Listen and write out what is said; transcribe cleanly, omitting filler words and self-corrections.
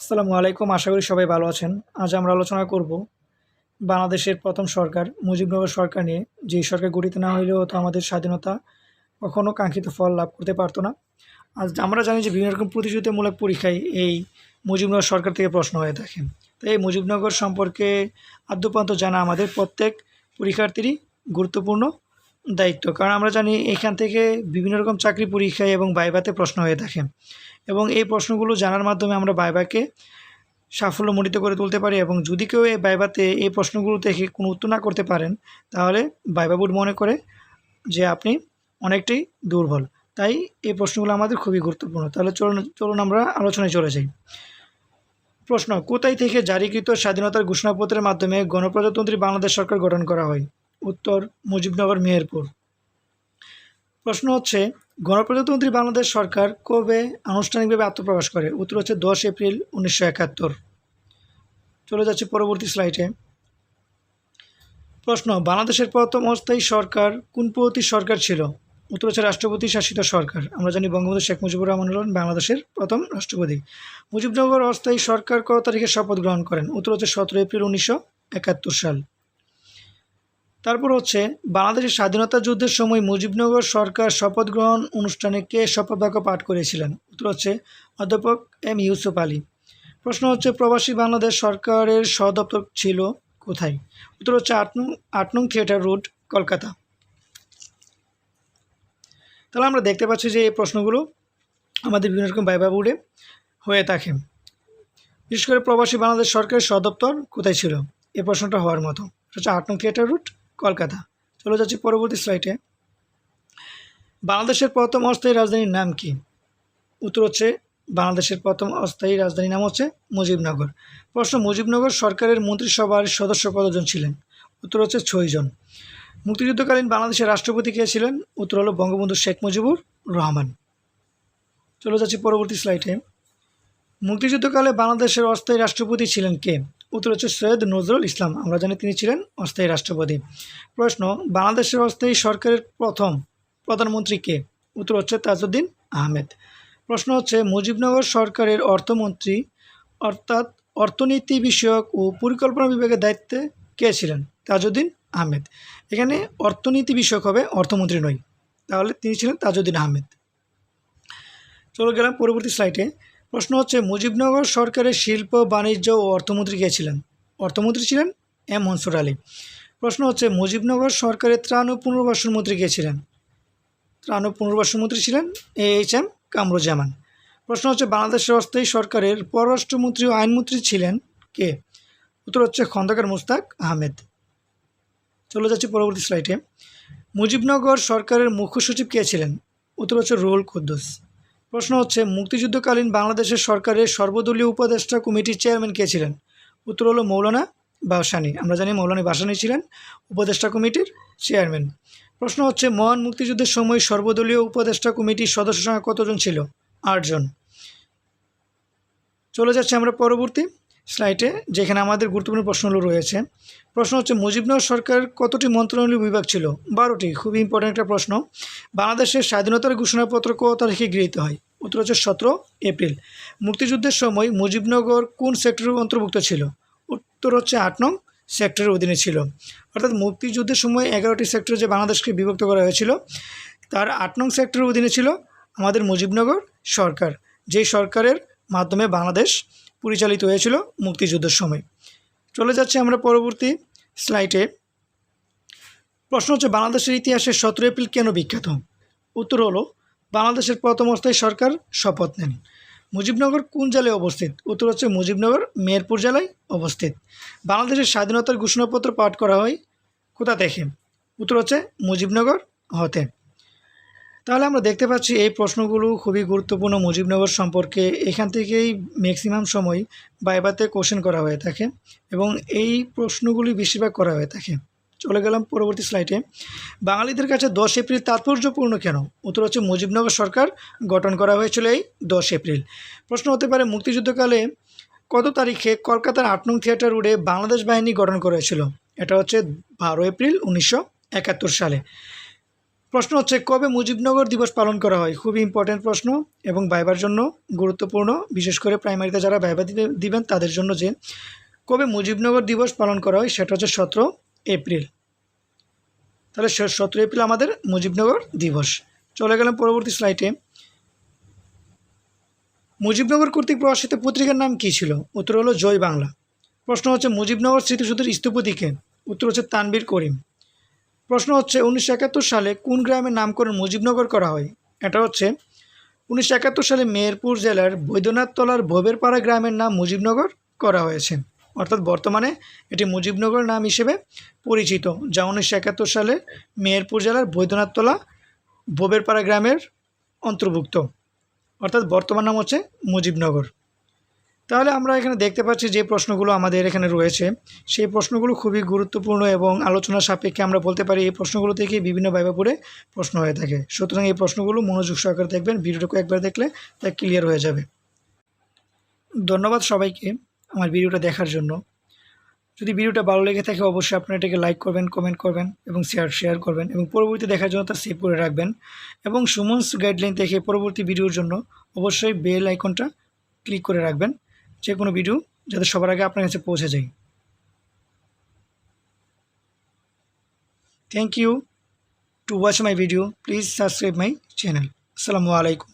আসসালামু আলাইকুম। আশা করি সবাই ভালো আছেন। আজ আমরা আলোচনা করব বাংলাদেশের প্রথম সরকার মুজিবনগর সরকার নিয়ে। যেই সরকার গঠিত না হইলেও তো আমাদের স্বাধীনতা কখনো কাঙ্ক্ষিত ফল লাভ করতে পারত না। আজ আমরা জানি যে বিভিন্ন রকম প্রতিযোগিতামূলক পরীক্ষায় এই মুজিবনগর সরকার থেকে প্রশ্ন হয়ে থাকে। তো এই মুজিবনগর সম্পর্কে আদ্যোপান্ত জানা আমাদের প্রত্যেক পরীক্ষার্থীরই গুরুত্বপূর্ণ দায়িত্ব। কারণ আমরা জানি এখান থেকে বিভিন্ন রকম চাকরি পরীক্ষায় এবং ভাইভাতে প্রশ্ন হয়ে থাকে এবং এই প্রশ্নগুলো জানার মাধ্যমে আমরা ভাইভাকে সাফল্যমণ্ডিত করে তুলতে পারি। এবং যদি কেউ এই ভাইভাতে এই প্রশ্নগুলো থেকে কোনো উত্তর না করতে পারেন, তাহলে ভাইভা বোর্ড মনে করে যে আপনি অনেকটাই দুর্বল। তাই এই প্রশ্নগুলো আমাদের খুবই গুরুত্বপূর্ণ। তাহলে চলুন আমরা আলোচনায় চলে যাই। প্রশ্ন: কোথায় থেকে জারিকৃত স্বাধীনতার ঘোষণাপত্রের মাধ্যমে গণপ্রজাতন্ত্রী বাংলাদেশ সরকার গঠন করা হয়? উত্তর: মুজিবনগর, মেহেরপুর। প্রশ্ন হচ্ছে, গণপ্রজাতন্ত্রী বাংলাদেশ সরকার কবে আনুষ্ঠানিকভাবে আত্মপ্রকাশ করে? উত্তর হচ্ছে 10 এপ্রিল 1971। চলে যাচ্ছে পরবর্তী স্লাইডে। প্রশ্ন: বাংলাদেশের প্রথম অস্থায়ী সরকার কোন পদ্ধতির সরকার ছিল? উত্তর হচ্ছে রাষ্ট্রপতি শাসিত সরকার। আমরা জানি বঙ্গবন্ধু শেখ মুজিবুর রহমান হলেন বাংলাদেশের প্রথম রাষ্ট্রপতি। মুজিবনগর অস্থায়ী সরকার কত তারিখে শপথ গ্রহণ করেন? উত্তর হচ্ছে 17 এপ্রিল 1971 সাল। তারপর হচ্ছে, বাংলাদেশের স্বাধীনতা যুদ্ধের সময় মুজিবনগর সরকার শপথ গ্রহণ অনুষ্ঠানে কে শপথ বাক্য পাঠ করেছিলেন? উত্তর হচ্ছে অধ্যাপক এম ইউসুফ আলী। প্রশ্ন হচ্ছে, প্রবাসী বাংলাদেশ সরকারের সদপ্তর ছিল কোথায়? উত্তর হচ্ছে 8 নং থিয়েটার রোড, কলকাতা। তাহলে আমরা দেখতে পাচ্ছি যে এই প্রশ্নগুলো আমাদের বিভিন্ন রকম ভাইভা বোর্ডে হয়ে থাকে। বিশেষ করে প্রবাসী বাংলাদেশ সরকারের সদপ্তর কোথায় ছিল? এই প্রশ্নটা হওয়ার মতো। হচ্ছে 8 নং থিয়েটার রোড, কলকাতা। চলে যাচ্ছি পরবর্তী স্লাইডে। বাংলাদেশের প্রথম অস্থায়ী রাজধানীর নাম কি? উত্তর হচ্ছে বাংলাদেশের প্রথম অস্থায়ী রাজধানীর নাম হচ্ছে মুজিবনগর। প্রশ্ন: মুজিবনগর সরকারের মন্ত্রিসভার সদস্য কতজন ছিলেন? উত্তর হচ্ছে 6 জন। মুক্তিযুদ্ধকালীন বাংলাদেশের রাষ্ট্রপতি কে ছিলেন? উত্তর হলো বঙ্গবন্ধু শেখ মুজিবুর রহমান। চলে যাচ্ছি পরবর্তী স্লাইডে। মুক্তিযুদ্ধকালে বাংলাদেশের অস্থায়ী রাষ্ট্রপতি ছিলেন কে? উত্তর হচ্ছে সৈয়দ নজরুল ইসলাম। আমরা জানি তিনি ছিলেন অস্থায়ী রাষ্ট্রপতি। প্রশ্ন: বাংলাদেশের অস্থায়ী সরকারের প্রথম প্রধানমন্ত্রী কে? উত্তর হচ্ছে তাজউদ্দিন আহমেদ। প্রশ্ন হচ্ছে, মুজিবনগর সরকারের অর্থমন্ত্রী অর্থাৎ অর্থনীতি বিষয়ক ও পরিকল্পনা বিভাগের দায়িত্বে কে ছিলেন? তাজউদ্দিন আহমেদ। এখানে অর্থনীতি বিষয়ক হবে, অর্থমন্ত্রী নয়। তাহলে তিনি ছিলেন তাজউদ্দিন আহমেদ। চলে গেলাম পরবর্তী স্লাইডে। প্রশ্ন হচ্ছে, মুজিবনগর সরকারের শিল্প, বাণিজ্য ও অর্থমন্ত্রী কে ছিলেন? অর্থমন্ত্রী ছিলেন এম মনসুর আলী। প্রশ্ন হচ্ছে, মুজিবনগর সরকারের ত্রাণ ও পুনর্বাসন মন্ত্রী কে ছিলেন? ত্রাণ ও পুনর্বাসন মন্ত্রী ছিলেন এইচ.এম. কামরুজ্জামান। প্রশ্ন হচ্ছে, বাংলাদেশের অস্থায়ী সরকারের পররাষ্ট্রমন্ত্রী ও আইনমন্ত্রী ছিলেন কে? উত্তর হচ্ছে খন্দকার মোস্তাক আহমেদ। চলে যাচ্ছি পরবর্তী স্লাইডে। মুজিবনগর সরকারের মুখ্য সচিব কে ছিলেন? উত্তর হচ্ছে রুহুল কুদ্দুস। প্রশ্ন হচ্ছে, মুক্তিযুদ্ধকালীন বাংলাদেশের সরকারের সর্বদলীয় উপদেষ্টা কমিটির চেয়ারম্যান কে ছিলেন? উত্তর হলো মৌলানা ভাসানী। আমরা জানি মৌলানা ভাসানী ছিলেন উপদেষ্টা কমিটির চেয়ারম্যান। প্রশ্ন হচ্ছে, মহান মুক্তিযুদ্ধের সময় সর্বদলীয় উপদেষ্টা কমিটির সদস্য সংখ্যা কতজন ছিল? 8 জন। চলে যাচ্ছে আমরা পরবর্তী স্লাইডে, যেখানে আমাদের গুরুত্বপূর্ণ প্রশ্নগুলো রয়েছে। প্রশ্ন হচ্ছে, মুজিবনগর সরকার কতটি মন্ত্রণালয় বিভাগ ছিল? 12টি। খুবই ইম্পর্ট্যান্ট একটা প্রশ্ন। বাংলাদেশের স্বাধীনতার ঘোষণাপত্র কত তারিখে গৃহীত হয়? উত্তর হচ্ছে 17 এপ্রিল। মুক্তিযুদ্ধের সময় মুজিবনগর কোন সেক্টরের অন্তর্ভুক্ত ছিল? উত্তর হচ্ছে 8 নং সেক্টরের অধীনে ছিল। অর্থাৎ মুক্তিযুদ্ধের সময় 11টি সেক্টরে যে বাংলাদেশকে বিভক্ত করা হয়েছিল, তার 8 নং সেক্টরের অধীনে ছিল আমাদের মুজিবনগর সরকার, যেই সরকারের মাধ্যমে বাংলাদেশ পরিচালিত হয়েছিল মুক্তিযুদ্ধের সময়। চলে যাচ্ছে আমরা পরবর্তী স্লাইডে। প্রশ্ন হচ্ছে, বাংলাদেশের ইতিহাসে 17 এপ্রিল কেন বিখ্যাত? উত্তর হলো বাংলাদেশের প্রথম অস্থায়ী সরকার শপথ নেন। মুজিবনগর কোন জেলায় অবস্থিত? উত্তর হচ্ছে মুজিবনগর মেহেরপুর জেলায় অবস্থিত। বাংলাদেশের স্বাধীনতার ঘোষণাপত্র পাঠ করা হয় কোথা থেকে? উত্তর হচ্ছে মুজিবনগর হতে। তাহলে আমরা দেখতে পাচ্ছি এই প্রশ্নগুলো খুবই গুরুত্বপূর্ণ মুজিবনগর সম্পর্কে। এখান থেকেই ম্যাক্সিমাম সময় ভাইভাতে কোশ্চেন করা হয়ে থাকে এবং এই প্রশ্নগুলি বেশিরভাগ করা হয়ে থাকে। চলে গেলাম পরবর্তী স্লাইডে। বাঙালিদের কাছে 10 এপ্রিল তাৎপর্যপূর্ণ কেন? উত্তর হচ্ছে মুজিবনগর সরকার গঠন করা হয়েছিল এই 10 এপ্রিল। প্রশ্ন হতে পারে, মুক্তিযুদ্ধকালে কত তারিখে কলকাতার 8 নং থিয়েটার রোডে বাংলাদেশ বাহিনী গঠন করা হয়েছিল? এটা হচ্ছে 12 এপ্রিল 1971 সালে। প্রশ্ন হচ্ছে কবে মুজিবনগর দিবস পালন করা হয়? খুবই ইম্পর্ট্যান্ট প্রশ্ন এবং ভাইবার জন্য গুরুত্বপূর্ণ, বিশেষ করে প্রাইমারিতে যারা ভাইবা দিবেন তাদের জন্য, যে কবে মুজিবনগর দিবস পালন করা হয় সেটা হচ্ছে 17 এপ্রিল। তাহলে 17 এপ্রিল আমাদের মুজিবনগর দিবস। চলে গেলাম পরবর্তী স্লাইডে। মুজিবনগর কর্তৃক প্রকাশিত পত্রিকার নাম কী ছিল? উত্তর হলো জয় বাংলা। প্রশ্ন হচ্ছে মুজিবনগর স্মৃতিসৌধের স্থপতি কে? উত্তর হচ্ছে তানভীর করিম। প্রশ্ন হচ্ছে 1971 সালে কোন গ্রামের নামকরণ মুজিবনগর করা হয়? এটা হচ্ছে 1971 সালে মেহেরপুর জেলার বৈদ্যনাথতলার ভবেরপাড়া গ্রামের নাম মুজিবনগর করা হয়েছে, অর্থাৎ বর্তমানে এটি মুজিবনগর নাম হিসেবে পরিচিত, যা 1971 সালে মেহেরপুর জেলার বৈদ্যনাথতলা ভবেরপাড়া গ্রামের অন্তর্ভুক্ত, অর্থাৎ বর্তমান নাম হচ্ছে মুজিবনগর। তাহলে আমরা এখানে দেখতে পাচ্ছি যে প্রশ্নগুলো আমাদের এখানে রয়েছে সেই প্রশ্নগুলো খুবই গুরুত্বপূর্ণ এবং আলোচনা সাপেক্ষে আমরা বলতে পারি এই প্রশ্নগুলো থেকে বিভিন্ন ভাইবা পড়ে প্রশ্ন হয়ে থাকে। সুতরাং এই প্রশ্নগুলো মনোযোগ সহকারে দেখবেন, ভিডিওটাকে একবার দেখলে তা ক্লিয়ার হয়ে যাবে। ধন্যবাদ সবাইকে আমার ভিডিওটা দেখার জন্য। যদি ভিডিওটা ভালো লেগে থাকে অবশ্যই আপনারা এটাকে লাইক করবেন, কমেন্ট করবেন এবং শেয়ার করবেন এবং পরবর্তী দেখার জন্য তা সেভ করে রাখবেন। এবং সুমনস গাইডলাইন থেকে পরবর্তী ভিডিওর জন্য অবশ্যই বেল আইকনটা ক্লিক করে রাখবেন, যে কোনো ভিডিও যাতে সবার আগে আপনার কাছে পৌঁছে যায়। Thank you to watch my video. Please subscribe my channel. আসসালামু আলাইকুম।